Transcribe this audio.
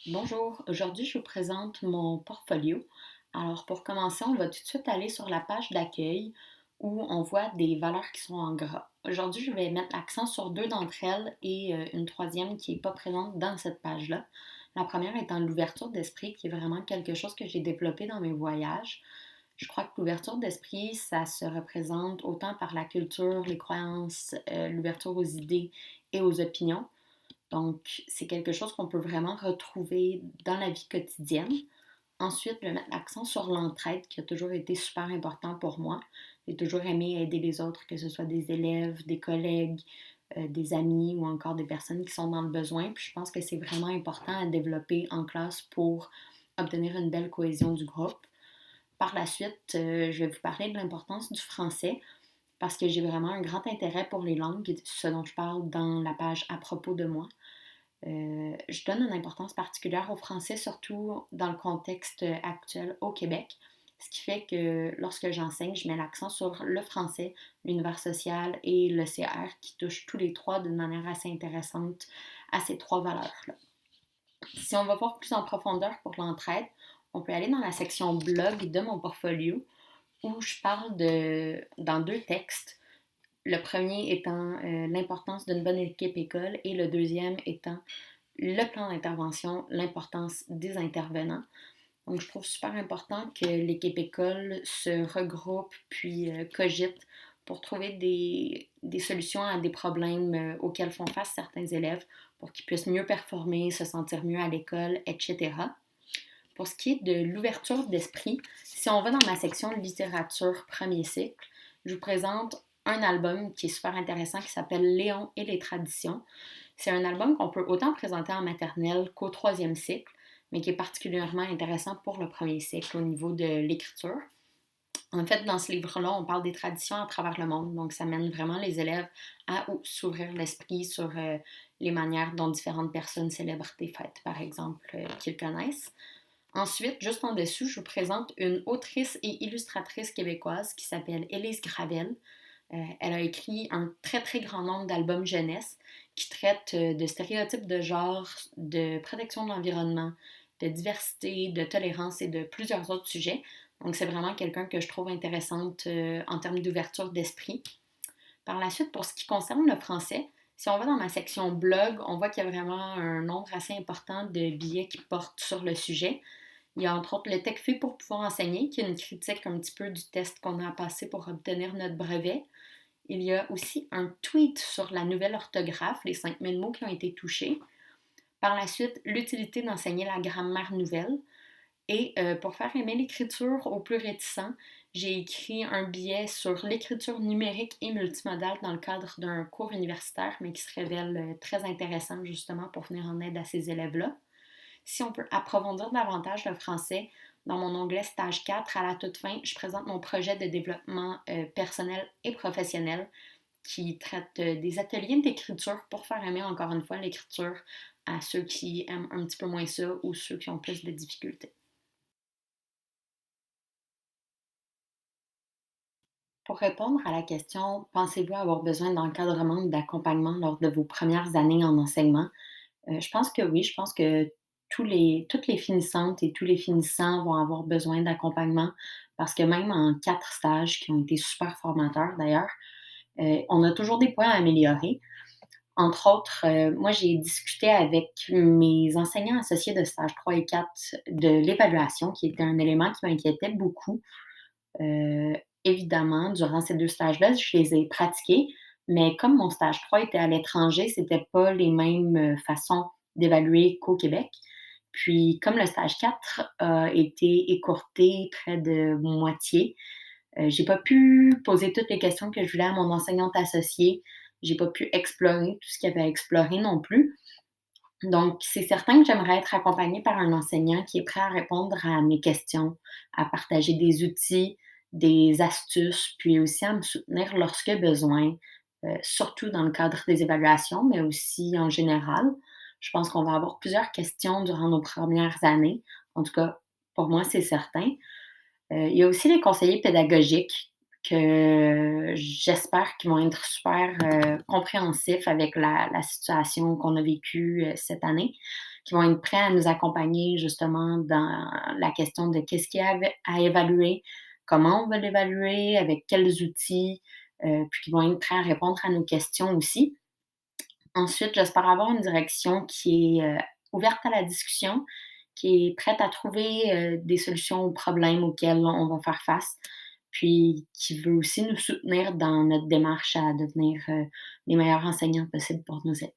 Bonjour, aujourd'hui je vous présente mon portfolio. Alors pour commencer, on va tout de suite aller sur la page d'accueil où on voit des valeurs qui sont en gras. Aujourd'hui, je vais mettre l'accent sur deux d'entre elles et une troisième qui n'est pas présente dans cette page-là. La première étant l'ouverture d'esprit, qui est vraiment quelque chose que j'ai développé dans mes voyages. Je crois que l'ouverture d'esprit, ça se représente autant par la culture, les croyances, l'ouverture aux idées et aux opinions. Donc, c'est quelque chose qu'on peut vraiment retrouver dans la vie quotidienne. Ensuite, je vais mettre l'accent sur l'entraide qui a toujours été super important pour moi. J'ai toujours aimé aider les autres, que ce soit des élèves, des collègues, des amis ou encore des personnes qui sont dans le besoin. Puis je pense que c'est vraiment important à développer en classe pour obtenir une belle cohésion du groupe. Par la suite, je vais vous parler de l'importance du français parce que j'ai vraiment un grand intérêt pour les langues, ce dont je parle dans la page à propos de moi. Je donne une importance particulière au français, surtout dans le contexte actuel au Québec. Ce qui fait que lorsque j'enseigne, je mets l'accent sur le français, l'univers social et le CR qui touchent tous les trois d'une manière assez intéressante à ces trois valeurs-là. Si on va voir plus en profondeur pour l'entraide, on peut aller dans la section blog de mon portfolio où je parle dans deux textes. Le premier étant l'importance d'une bonne équipe école et le deuxième étant le plan d'intervention, l'importance des intervenants. Donc, je trouve super important que l'équipe école se regroupe puis cogite pour trouver des solutions à des problèmes auxquels font face certains élèves pour qu'ils puissent mieux performer, se sentir mieux à l'école, etc. Pour ce qui est de l'ouverture d'esprit, si on va dans ma section littérature premier cycle, je vous présente un album qui est super intéressant qui s'appelle Léon et les traditions. C'est un album qu'on peut autant présenter en maternelle qu'au troisième cycle, mais qui est particulièrement intéressant pour le premier cycle au niveau de l'écriture. En fait, dans ce livre-là, on parle des traditions à travers le monde, donc ça mène vraiment les élèves à s'ouvrir l'esprit sur les manières dont différentes personnes célèbrent des fêtes, par exemple, qu'ils connaissent. Ensuite, juste en dessous, je vous présente une autrice et illustratrice québécoise qui s'appelle Élise Gravel. Elle a écrit un très très grand nombre d'albums jeunesse qui traitent de stéréotypes de genre, de protection de l'environnement, de diversité, de tolérance et de plusieurs autres sujets. Donc c'est vraiment quelqu'un que je trouve intéressante en termes d'ouverture d'esprit. Par la suite, pour ce qui concerne le français, si on va dans ma section blog, on voit qu'il y a vraiment un nombre assez important de billets qui portent sur le sujet. Il y a entre autres le Tech fait pour pouvoir enseigner, qui est une critique un petit peu du test qu'on a passé pour obtenir notre brevet. Il y a aussi un tweet sur la nouvelle orthographe, les 5000 mots qui ont été touchés. Par la suite, l'utilité d'enseigner la grammaire nouvelle. Et pour faire aimer l'écriture aux plus réticents, j'ai écrit un billet sur l'écriture numérique et multimodale dans le cadre d'un cours universitaire, mais qui se révèle très intéressant justement pour venir en aide à ces élèves-là. Si on peut approfondir davantage le français, dans mon onglet Stage 4, à la toute fin, je présente mon projet de développement personnel et professionnel qui traite des ateliers d'écriture pour faire aimer encore une fois l'écriture à ceux qui aiment un petit peu moins ça ou ceux qui ont plus de difficultés. Pour répondre à la question, pensez-vous avoir besoin d'encadrement ou d'accompagnement lors de vos premières années en enseignement? Je pense que oui, je pense que toutes les finissantes et tous les finissants vont avoir besoin d'accompagnement parce que même en 4 stages qui ont été super formateurs d'ailleurs, on a toujours des points à améliorer. Entre autres, moi j'ai discuté avec mes enseignants associés de stage 3 et 4 de l'évaluation qui était un élément qui m'inquiétait beaucoup. Heu, Évidemment, durant ces 2 stages-là, je les ai pratiqués, mais comme mon stage 3 était à l'étranger, c'était pas les mêmes, façons d'évaluer qu'au Québec. Puis comme le stage 4 a été écourté près de moitié, j'ai pas pu poser toutes les questions que je voulais à mon enseignante associée. J'ai pas pu explorer tout ce qu'il y avait à explorer non plus. Donc, c'est certain que j'aimerais être accompagnée par un enseignant qui est prêt à répondre à mes questions, à partager des outils, des astuces, puis aussi à me soutenir lorsque besoin, surtout dans le cadre des évaluations, mais aussi en général. Je pense qu'on va avoir plusieurs questions durant nos premières années. En tout cas, pour moi, c'est certain. Il y a aussi les conseillers pédagogiques que j'espère qu'ils vont être super, compréhensifs avec la situation qu'on a vécue, cette année. qui vont être prêts à nous accompagner justement dans la question de qu'est-ce qu'il y a à évaluer, comment on va l'évaluer, avec quels outils, puis qui vont être prêts à répondre à nos questions aussi. Ensuite, j'espère avoir une direction qui est, ouverte à la discussion, qui est prête à trouver, des solutions aux problèmes auxquels on va faire face, puis qui veut aussi nous soutenir dans notre démarche à devenir, les meilleurs enseignants possibles pour nos élèves.